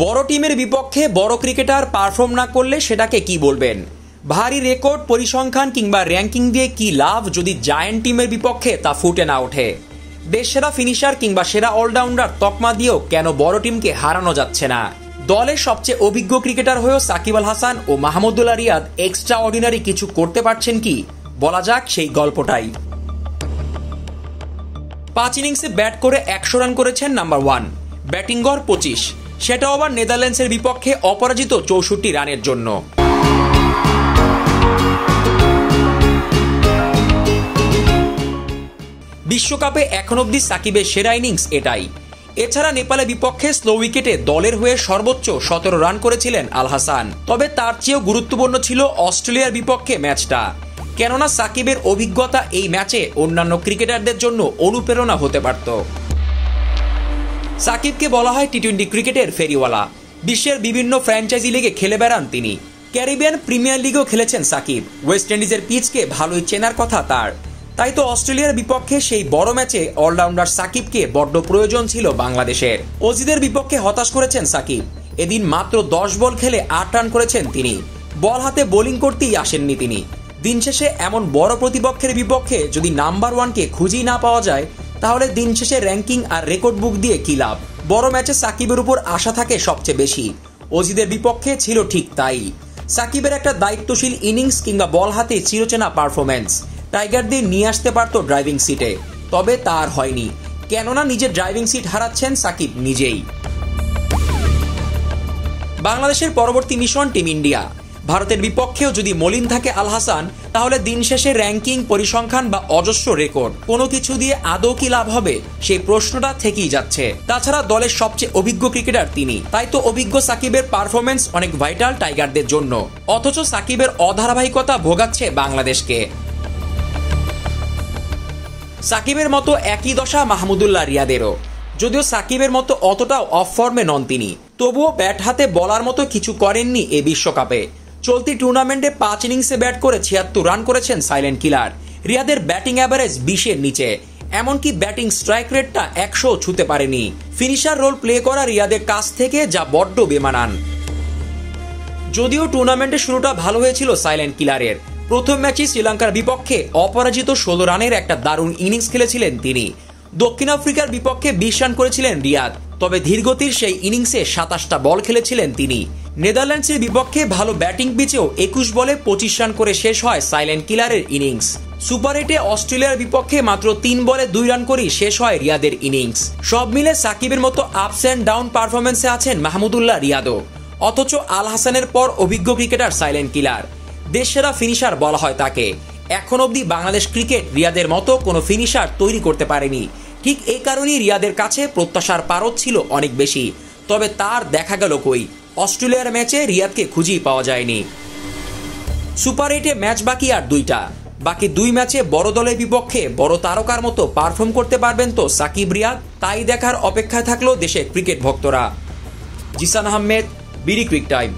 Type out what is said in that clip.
বড় টিমের বিপক্ষে বড় ক্রিকেটার পারফর্ম না করলে সেটাকে কি বলবেন? ভারী রেকর্ড, পরিসংখ্যান কিংবা র্যাঙ্কিং দিয়ে কি লাভ যদি জায়ান্ট টিমের বিপক্ষে তা ফুটে না ওঠে? দেশসেরা ফিনিশার কিংবা সেরা অলরাউন্ডার তকমা দিয়েও কেন বড় টিমকে হারানো যাচ্ছে না? দলের সবচেয়ে অভিজ্ঞ ক্রিকেটার হয়েও সাকিব আল হাসান ও মাহমুদুল্লাহ রিয়াদ এক্সট্রা অর্ডিনারি কিছু করতে পারছেন কি? বলা যাক সেই গল্পটাই। 5 ইনিংসে ব্যাট করে 100 রান করেছেন নাম্বার 1, ব্যাটিং গড় 25, সেটাও আবার নেদারল্যান্ডসের বিপক্ষে অপরাজিত 64 রানের জন্য। বিশ্বকাপে এখন অবধি সাকিবের সেরা ইনিংস এটাই। এছাড়া নেপালের বিপক্ষে স্লো উইকেটে দলের হয়ে সর্বোচ্চ 17 রান করেছিলেন আল হাসান। তবে তার চেয়েও গুরুত্বপূর্ণ ছিল অস্ট্রেলিয়ার বিপক্ষে ম্যাচটা, কেননা সাকিবের অভিজ্ঞতা এই ম্যাচে অন্যান্য ক্রিকেটারদের জন্য অনুপ্রেরণা হতে পারত। সাকিবকে বলা হয় টি-20 ক্রিকেটের ফেরিওয়ালা। বিশ্বের বিভিন্ন ফ্র্যাঞ্চাইজি লিগে খেলে বেড়ান তিনি। ক্যারিবিয়ান প্রিমিয়ার লিগেও খেলেছেন সাকিব। ওয়েস্ট ইন্ডিজের পিচকে ভালোই চেনার কথা তার। তাই তো অস্ট্রেলিয়ার বিপক্ষে সেই বড় ম্যাচে অলরাউন্ডার সাকিবকে বড্ড প্রয়োজন ছিল বাংলাদেশের। অজিদের বিপক্ষে হতাশ করেছেন সাকিব। এদিন মাত্র 10 বল খেলে 8 রান করেছেন তিনি। বল হাতে বোলিং করতেই আসেননি তিনি। দিন শেষে এমন বড় প্রতিপক্ষের বিপক্ষে যদি নাম্বার 1কে খুঁজেই না পাওয়া যায়, তাহলে দিন শেষে র্যাঙ্কিং আর রেকর্ড বুক দিয়ে কি লাভ? বড় ম্যাচে সাকিবের উপর আশা থাকে সবচেয়ে বেশি। অজিদের বিপক্ষে ছিল ঠিক তাই। সাকিবের একটা দায়িত্বশীল ইনিংস কিংবা বল হাতে চিরচেনা পারফরম্যান্স টাইগারদের নিয়ে আসতে পারত ড্রাইভিং সিটে, তবে তার হয়নি, কেননা নিজের ড্রাইভিং সিট হারাচ্ছেন সাকিব নিজেই। বাংলাদেশের পরবর্তী মিশন টিম ইন্ডিয়া। ভারতের বিপক্ষেও যদি মলিন থাকে আল হাসান, তাহলে দিন শেষে র্যাঙ্কিং, পরিসংখ্যান বা অজস্র রেকর্ড কোনো কিছু দিয়ে আদৌ কি লাভ হবে, সেই প্রশ্নটা থেকেই যাচ্ছে। তাছাড়া দলের সবচেয়ে অভিজ্ঞ ক্রিকেটার তিনি, তাই তো অভিজ্ঞ সাকিবের পারফরমেন্স অনেক ভাইটাল টাইগারদের জন্য। অথচ সাকিবের অধারাবাহিকতা ভোগাচ্ছে বাংলাদেশকে। সাকিবের মতো একই দশা মাহমুদুল্লাহ রিয়াদেরও। যদিও সাকিবের মতো অতটাও অফ ফর্মে নন তিনি, তবুও ব্যাট হাতে বলার মতো কিছু করেননি এ বিশ্বকাপে। চলতি টুর্নামেন্টে 5 ইনিংসে ব্যাট করে 76 রান করেছেন সাইলেন্ট কিলার। রিয়াদের ব্যাটিং অ্যাভারেজ 20-এর নিচে, এমনকি ব্যাটিং স্ট্রাইক রেটটা 100 ছুঁতে পারেনি। ফিনিশার রোল প্লে করা রিয়াদের কাছ থেকে যা বড্ড বেমানান। যদিও টুর্নামেন্টের শুরুটা ভালো হয়েছিল সাইলেন্ট কিলারের। প্রথম ম্যাচে শ্রীলঙ্কার বিপক্ষে অপরাজিত 16 রানের একটা দারুণ ইনিংস খেলেছিলেন তিনি। দক্ষিণ আফ্রিকার বিপক্ষে 20 রান করেছিলেন রিয়াদ, তবে ধীরগতির সেই ইনিংসে 27টা বল খেলেছিলেন তিনি। নেদারল্যান্ডসের বিপক্ষে ভালো ব্যাটিং পিচেও 21 বলে 25 রান করে শেষ হয় সাইলেন্ট কিলারের ইনিংস। সুপার 8-এ অস্ট্রেলিয়ার বিপক্ষে মাত্র 3 বলে 2 রান করেই শেষ হয় রিয়াদের ইনিংস। সব মিলে সাকিবের মতো আপস অ্যান্ড ডাউন পারফরমেন্সে আছেন মাহমুদুল্লাহ রিয়াদও। অথচ আল হাসানের পর অভিজ্ঞ ক্রিকেটার সাইলেন্ট কিলার, দেশসেরা ফিনিশার বলা হয় তাকে। এখন অবধি বাংলাদেশ ক্রিকেট রিয়াদের মতো কোনো ফিনিশার তৈরি করতে পারেনি। ঠিক এই কারণেই রিয়াদের কাছে প্রত্যাশার পারদ ছিল অনেক বেশি, তবে তার দেখা গেল কই। অস্ট্রেলিয়ার ম্যাচে রিয়াদকে খুঁজেই পাওয়া যায়নি। সুপার 8-এ ম্যাচ বাকি আর 2টা। বাকি 2 ম্যাচে বড় দলের বিপক্ষে বড় তারকার মতো পারফর্ম করতে পারবেন তো সাকিব রিয়াদ? তাই দেখার অপেক্ষায় থাকলো দেশের ক্রিকেট ভক্তরা। Zisan Ahmed, BD cric time.